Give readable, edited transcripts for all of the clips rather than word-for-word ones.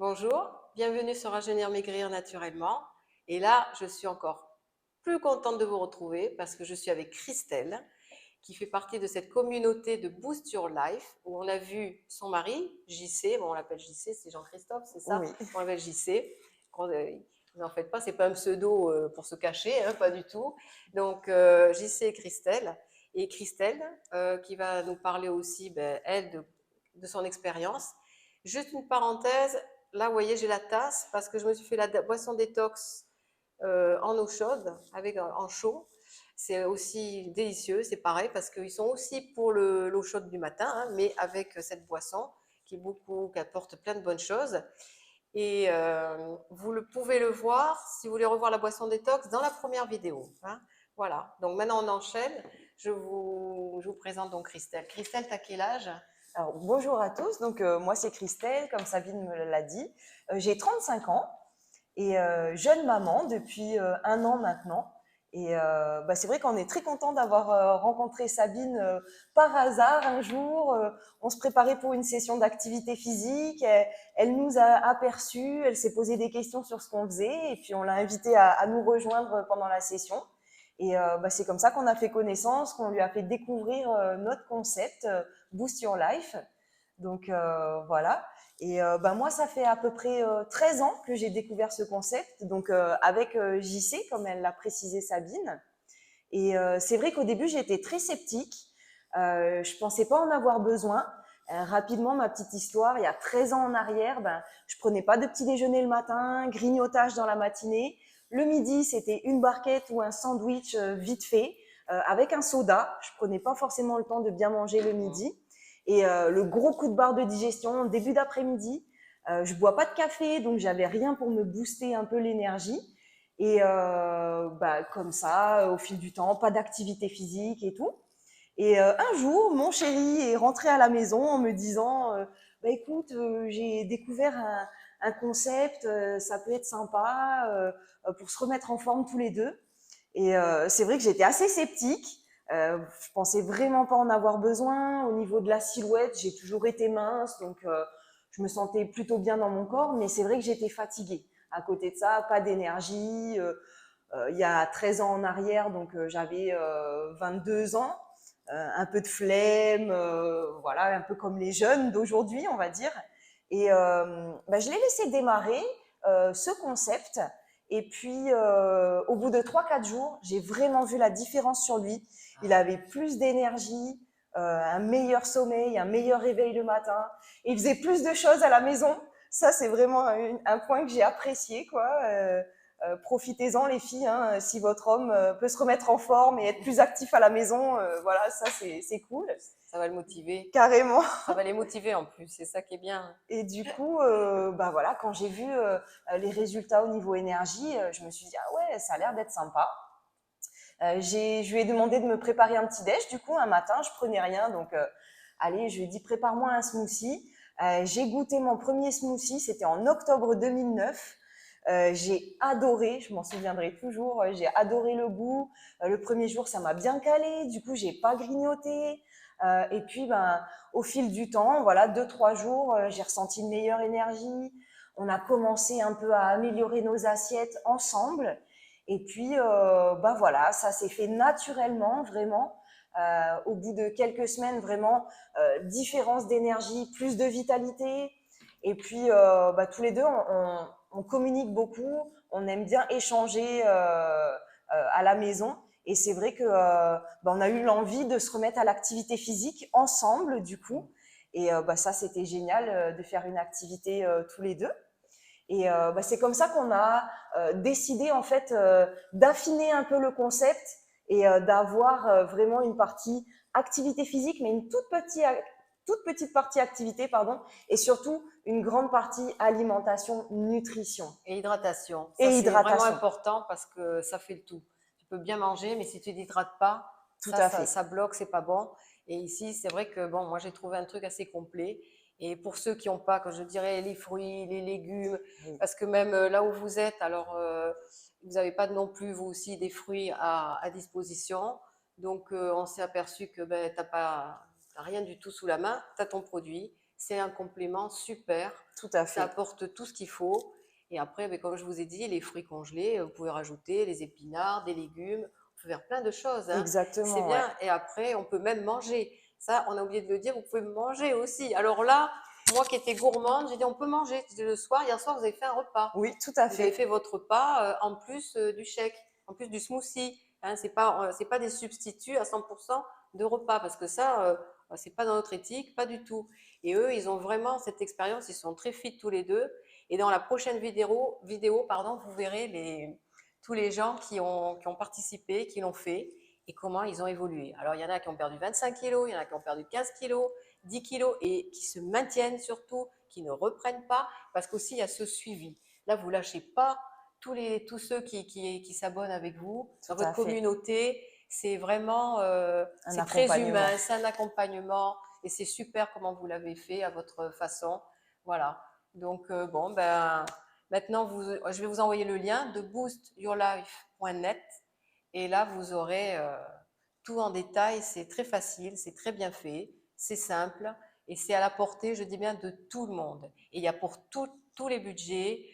Bonjour, bienvenue sur Rajeunir Maigrir Naturellement. Et là, je suis encore plus contente de vous retrouver parce que je suis avec Christelle, qui fait partie de cette communauté de Boost Your Life, où on a vu son mari, JC, bon, on l'appelle JC, c'est Jean-Christophe, c'est ça? Oui. On l'appelle JC. Vous n'en faites pas, c'est pas un pseudo pour se cacher, hein, pas du tout. Donc, JC et Christelle. Et Christelle, qui va nous parler aussi, ben, elle, de son expérience. Juste une parenthèse, là, vous voyez, j'ai la tasse parce que je me suis fait la boisson détox en eau chaude, avec en chaud. C'est aussi délicieux, c'est pareil, parce qu'ils sont aussi pour l'eau chaude du matin, hein, mais avec cette boisson qui apporte plein de bonnes choses. Et vous pouvez le voir, si vous voulez revoir la boisson détox, dans la première vidéo, hein. Voilà, donc maintenant on enchaîne. Je vous présente donc Christelle. Christelle, t'as quel âge? Alors, bonjour à tous. Donc, moi, c'est Christelle, comme Sabine me l'a dit. J'ai 35 ans et jeune maman depuis 1 an maintenant. Et c'est vrai qu'on est très content d'avoir rencontré Sabine par hasard un jour. On se préparait pour une session d'activité physique. Elle nous a aperçus, elle s'est posé des questions sur ce qu'on faisait et puis on l'a invitée à nous rejoindre pendant la session. Et c'est comme ça qu'on a fait connaissance, qu'on lui a fait découvrir notre concept Boost Your Life. Donc voilà. Et moi, ça fait à peu près 13 ans que j'ai découvert ce concept, donc avec JC, comme elle l'a précisé Sabine. Et c'est vrai qu'au début, j'étais très sceptique. Je pensais pas en avoir besoin. Rapidement, ma petite histoire, il y a 13 ans en arrière, je prenais pas de petit déjeuner le matin, grignotage dans la matinée. Le midi, c'était une barquette ou un sandwich vite fait, avec un soda. Je prenais pas forcément le temps de bien manger le midi. Et le gros coup de barre de digestion, début d'après-midi. Je bois pas de café, donc j'avais rien pour me booster un peu l'énergie. Et comme ça, au fil du temps, pas d'activité physique et tout. Et un jour, mon chéri est rentré à la maison en me disant écoute, j'ai découvert un concept, ça peut être sympa pour se remettre en forme tous les deux. Et c'est vrai que j'étais assez sceptique. Je pensais vraiment pas en avoir besoin. Au niveau de la silhouette, j'ai toujours été mince, donc je me sentais plutôt bien dans mon corps, mais c'est vrai que j'étais fatiguée. À côté de ça, pas d'énergie. Il y a 13 ans en arrière, donc j'avais 22 ans, un peu de flemme, voilà, un peu comme les jeunes d'aujourd'hui, on va dire. Et je l'ai laissé démarrer ce concept. Et puis, au bout de 3 4 jours, j'ai vraiment vu la différence sur lui. Il avait plus d'énergie, un meilleur sommeil, un meilleur réveil le matin. Il faisait plus de choses à la maison. Ça, c'est vraiment un point que j'ai apprécié, quoi. Profitez-en les filles, hein, si votre homme peut se remettre en forme et être plus actif à la maison, voilà, ça c'est cool. Ça va le motiver. Carrément. Ça va les motiver en plus, c'est ça qui est bien. Et du coup, voilà, quand j'ai vu les résultats au niveau énergie, je me suis dit ah ouais, ça a l'air d'être sympa. Je lui ai demandé de me préparer un petit déj. Du coup, un matin, je prenais rien, donc allez, je lui ai dit prépare-moi un smoothie. J'ai goûté mon premier smoothie, c'était en octobre 2009. J'ai adoré, je m'en souviendrai toujours, j'ai adoré le goût. Le premier jour, ça m'a bien calé, du coup, j'ai pas grignoté. Et puis, au fil du temps, voilà, 2 3 jours, j'ai ressenti une meilleure énergie. On a commencé un peu à améliorer nos assiettes ensemble. Et puis, voilà, ça s'est fait naturellement, vraiment. Au bout de quelques semaines, vraiment, différence d'énergie, plus de vitalité. Et puis, tous les deux, on communique beaucoup, on aime bien échanger à la maison. Et c'est vrai que on a eu l'envie de se remettre à l'activité physique ensemble, du coup. Et ça, c'était génial de faire une activité tous les deux. Et c'est comme ça qu'on a décidé en fait d'affiner un peu le concept et d'avoir vraiment une partie activité physique, mais une toute petite partie activité, pardon, et surtout une grande partie alimentation, nutrition Et hydratation, ça et c'est vraiment hydratation. important parce que ça fait le tout. Tu peux bien manger, mais si tu t'hydrates pas, Tout à fait. ça bloque, c'est pas bon. Et ici, c'est vrai que bon, moi j'ai trouvé un truc assez complet. Et pour ceux qui n'ont pas, que je dirais, les fruits, les légumes, Oui. parce que même là où vous êtes, alors vous n'avez pas non plus vous aussi des fruits à disposition. Donc on s'est aperçu que ben, t'as rien du tout sous la main, tu as ton produit. c'est un complément super. Tout à Ça fait. apporte tout ce qu'il faut. Et après, ben, comme je vous ai dit, les fruits congelés, vous pouvez rajouter les épinards, des légumes. On peut faire plein de choses, hein. C'est Exactement, ouais. bien. Et après, on peut même manger. Ça, on a oublié de le dire, vous pouvez manger aussi. Alors là, moi qui étais gourmande, j'ai dit on peut manger. Le soir, hier soir, vous avez fait un repas. Oui, tout à Vous avez fait. fait votre repas en plus du shake, en plus du smoothie. Hein, c'est pas des substituts à 100% de repas parce que ça, c'est pas dans notre éthique, pas du tout. Et eux, ils ont vraiment cette expérience, ils sont très fit tous les deux. Et dans la prochaine vidéo pardon, vous verrez tous les gens qui ont participé, qui l'ont fait et comment ils ont évolué. Alors, il y en a qui ont perdu 25 kilos, il y en a qui ont perdu 15 kilos, 10 kilos et qui se maintiennent surtout, qui ne reprennent pas parce qu'aussi, il y a ce suivi. Là, vous ne lâchez pas tous ceux qui s'abonnent avec vous dans Tout votre à fait. communauté. C'est vraiment, Un c'est très accompagnement. humain, c'est un accompagnement et c'est super comment vous l'avez fait à votre façon. Voilà. Donc, bon, ben, maintenant, je vais vous envoyer le lien de boostyourlife.net et là, vous aurez tout en détail. C'est très facile, c'est très bien fait, c'est simple et c'est à la portée, je dis bien, de tout le monde. Et il y a pour tous les budgets,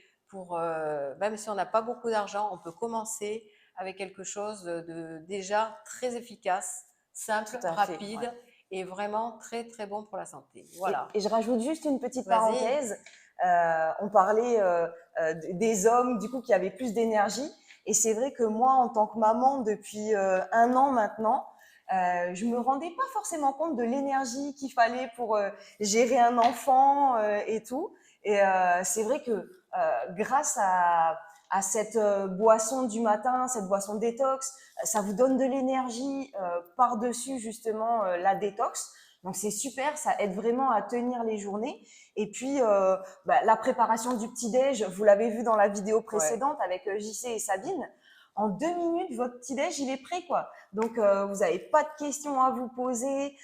même si on n'a pas beaucoup d'argent, on peut commencer avec quelque chose de déjà très efficace, simple, Tout à fait, ouais. rapide et vraiment très très bon pour la santé. Voilà. Et je rajoute juste une petite Vas-y. parenthèse. On parlait des hommes du coup qui avaient plus d'énergie. Et c'est vrai que moi, en tant que maman, depuis un an maintenant, je me rendais pas forcément compte de l'énergie qu'il fallait pour gérer un enfant et tout. Et c'est vrai que grâce à cette boisson du matin, cette boisson détox, ça vous donne de l'énergie par-dessus justement la détox. Donc c'est super, ça aide vraiment à tenir les journées. Et puis la préparation du petit-déj, vous l'avez vu dans la vidéo précédente avec JC et Sabine. En 2 minutes, votre petit-déj, il est prêt, quoi. Donc, vous n'avez pas de questions à vous poser.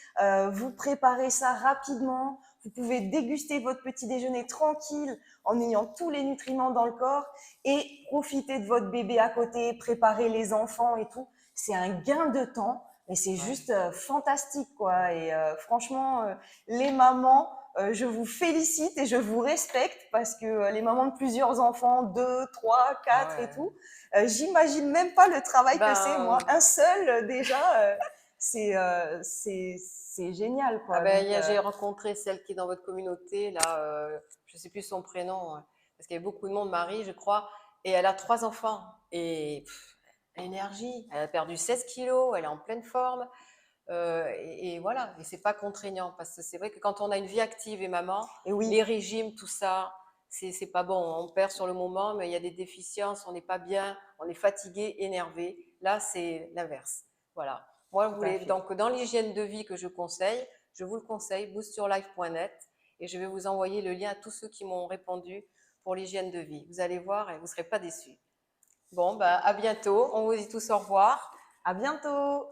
Vous préparez ça rapidement. Vous pouvez déguster votre petit déjeuner tranquille en ayant tous les nutriments dans le corps et profiter de votre bébé à côté, préparer les enfants et tout. C'est un gain de temps. Et c'est juste fantastique, quoi. Et franchement, les mamans, je vous félicite et je vous respecte parce que les mamans de plusieurs enfants, 2, 3, 4 et tout, j'imagine même pas le travail que c'est. Moi, un seul, déjà, c'est génial, Ah quoi. ben, Donc, j'ai rencontré celle qui est dans votre communauté, là, je ne sais plus son prénom, hein, parce qu'il y avait beaucoup de monde, Marie, je crois, et elle a 3 enfants. Et énergie, elle a perdu 16 kilos, elle est en pleine forme. Et voilà, et c'est pas contraignant, parce que c'est vrai que quand on a une vie active et maman, et oui, les régimes, tout ça, c'est pas bon. On perd sur le moment, mais il y a des déficiences, on n'est pas bien, on est fatigué, énervé. Là, c'est l'inverse. Voilà. Moi, tout à fait. donc, dans l'hygiène de vie que je vous le conseille, boostyourlife.net, et je vais vous envoyer le lien à tous ceux qui m'ont répondu pour l'hygiène de vie. Vous allez voir et vous ne serez pas déçus. Bon, bah, à bientôt. On vous dit tous au revoir. À bientôt!